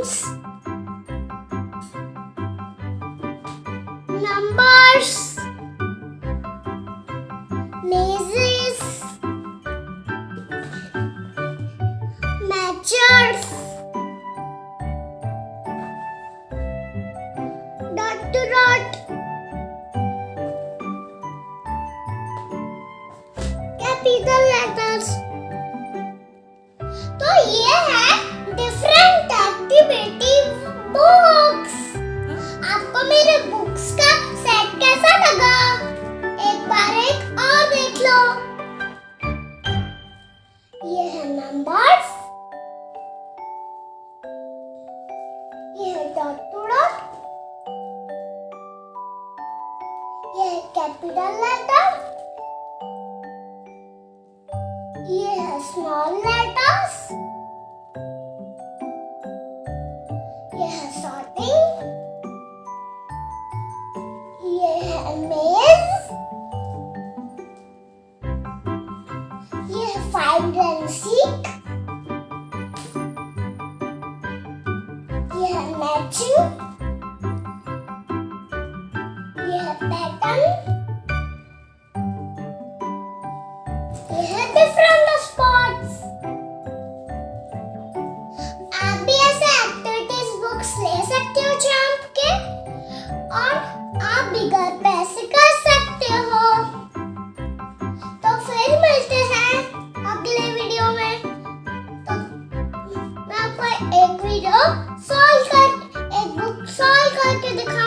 sounds, numbers, mazes, matchers, dot to dot, capital letters. तो ये है डिफरेंट एक्टिविटी बुक्स। आपको मेरे बुक्स का सेट कैसा लगा? एक बार एक और देख लो। ये है नंबर्स, ये है डॉट टू डॉट, ये है कैपिटल लेटर, ये है स्मॉल लेटर्स, ये है सॉर्टिंग, ये है मेज, ये है फाइंड एंड सीक, ये है मैचिंग, ये है पैटर्न, ये है डिफरेंट स्पॉट्स। आप भी ऐसे एक्टिविटीज बुक्स ले सकते हो चैंप के, और आप भी घर पे ऐसे कर सकते हो। तो फिर मिलते हैं अगले वीडियो में। तो मैं आपको एक बुक सॉल्व करके दिखा